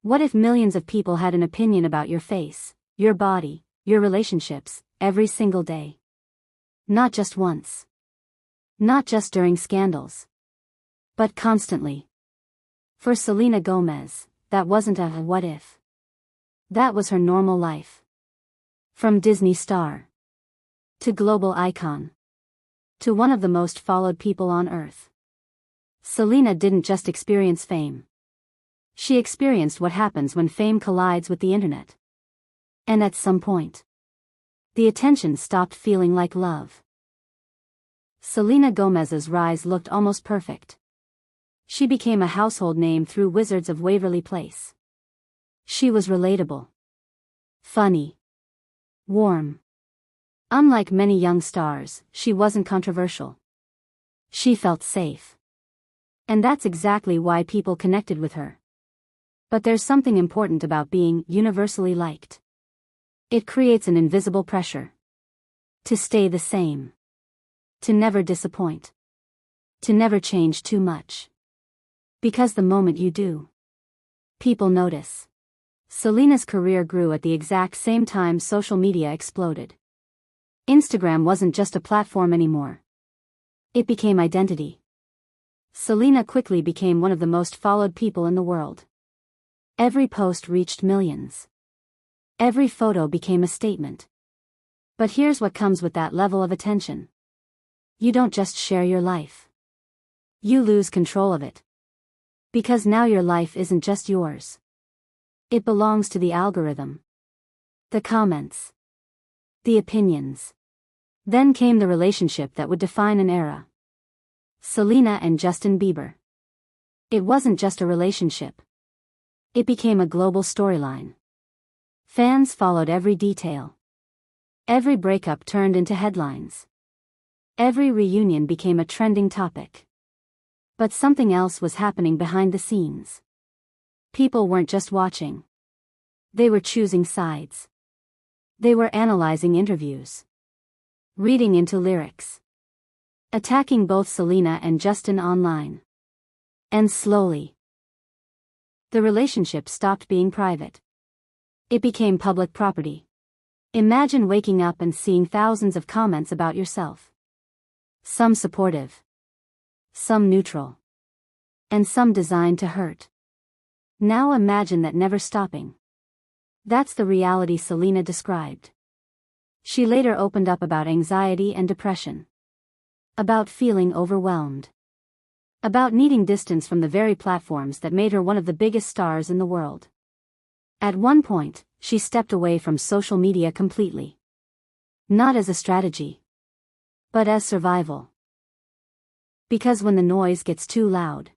What if millions of people had an opinion about your face, your body, your relationships, every single day? Not just once. Not just during scandals. But constantly. For Selena Gomez, that wasn't a what if. That was her normal life. From Disney star to global icon to one of the most followed people on earth. Selena didn't just experience fame. She experienced what happens when fame collides with the internet. And at some point, the attention stopped feeling like love. Selena Gomez's rise looked almost perfect. She became a household name through Wizards of Waverly Place. She was relatable. Funny. Warm. Unlike many young stars, she wasn't controversial. She felt safe. And that's exactly why people connected with her. But there's something important about being universally liked. It creates an invisible pressure. To stay the same. To never disappoint. To never change too much. Because the moment you do, people notice. Selena's career grew at the exact same time social media exploded. Instagram wasn't just a platform anymore. It became identity. Selena quickly became one of the most followed people in the world. Every post reached millions. Every photo became a statement. But here's what comes with that level of attention. You don't just share your life. You lose control of it. Because now your life isn't just yours. It belongs to the algorithm. The comments. The opinions. Then came the relationship that would define an era. Selena and Justin Bieber. It wasn't just a relationship. It became a global storyline. Fans followed every detail. Every breakup turned into headlines. Every reunion became a trending topic. But something else was happening behind the scenes. People weren't just watching. They were choosing sides. They were analyzing interviews. Reading into lyrics. Attacking both Selena and Justin online. And slowly, the relationship stopped being private. It became public property. Imagine waking up and seeing thousands of comments about yourself. Some supportive. Some neutral. And some designed to hurt. Now imagine that never stopping. That's the reality Selena described. She later opened up about anxiety and depression. About feeling overwhelmed. About needing distance from the very platforms that made her one of the biggest stars in the world. At one point, she stepped away from social media completely. Not as a strategy. But as survival. Because when the noise gets too loud,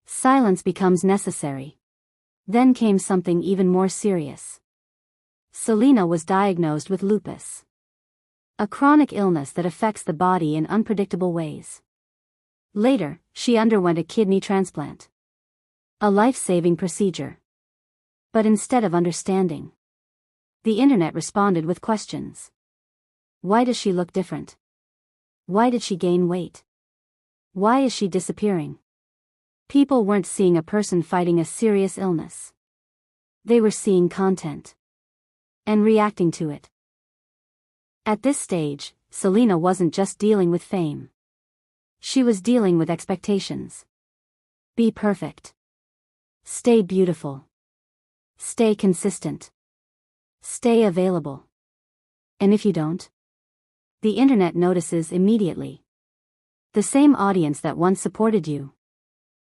silence becomes necessary. Then came something even more serious. Selena was diagnosed with lupus. A chronic illness that affects the body in unpredictable ways. Later, she underwent a kidney transplant. A life-saving procedure. But instead of understanding, the internet responded with questions. Why does she look different? Why did she gain weight? Why is she disappearing? People weren't seeing a person fighting a serious illness. They were seeing content. And reacting to it. At this stage, Selena wasn't just dealing with fame. She was dealing with expectations. Be perfect. Stay beautiful. Stay consistent. Stay available. And if you don't, the internet notices immediately. The same audience that once supported you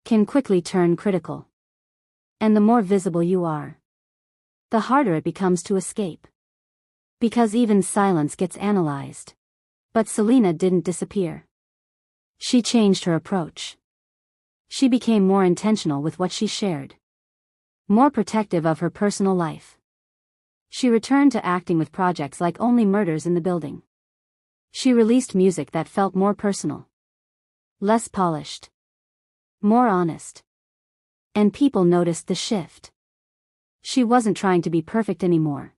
can quickly turn critical. And the more visible you are, the harder it becomes to escape. Because even silence gets analyzed. But Selena didn't disappear. She changed her approach. She became more intentional with what she shared. More protective of her personal life. She returned to acting with projects like Only Murders in the Building. She released music that felt more personal. Less polished. More honest. And people noticed the shift. She wasn't trying to be perfect anymore.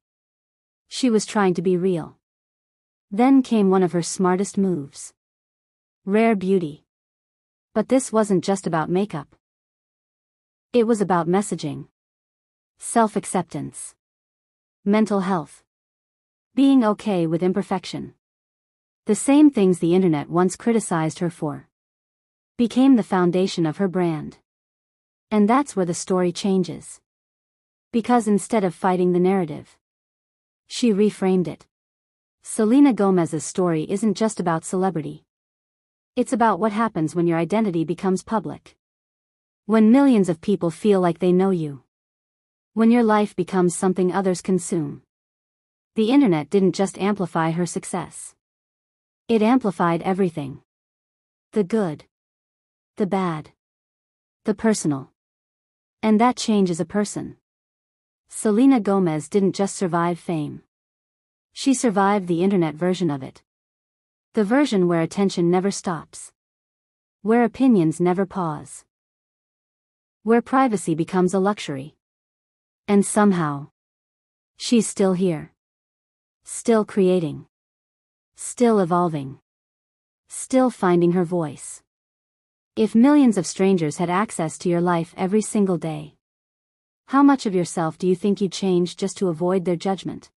She was trying to be real. Then came one of her smartest moves. Rare beauty. But this wasn't just about makeup. It was about messaging. Self-acceptance. Mental health. Being okay with imperfection. The same things the internet once criticized her for became the foundation of her brand. And that's where the story changes. Because instead of fighting the narrative, she reframed it. Selena Gomez's story isn't just about celebrity. It's about what happens when your identity becomes public. When millions of people feel like they know you. When your life becomes something others consume. The internet didn't just amplify her success. It amplified everything. The good. The bad. The personal. And that changes a person. Selena Gomez didn't just survive fame. She survived the internet version of it. The version where attention never stops. Where opinions never pause. Where privacy becomes a luxury. And somehow, she's still here. Still creating. Still evolving. Still finding her voice. If millions of strangers had access to your life every single day, how much of yourself do you think you'd change just to avoid their judgment?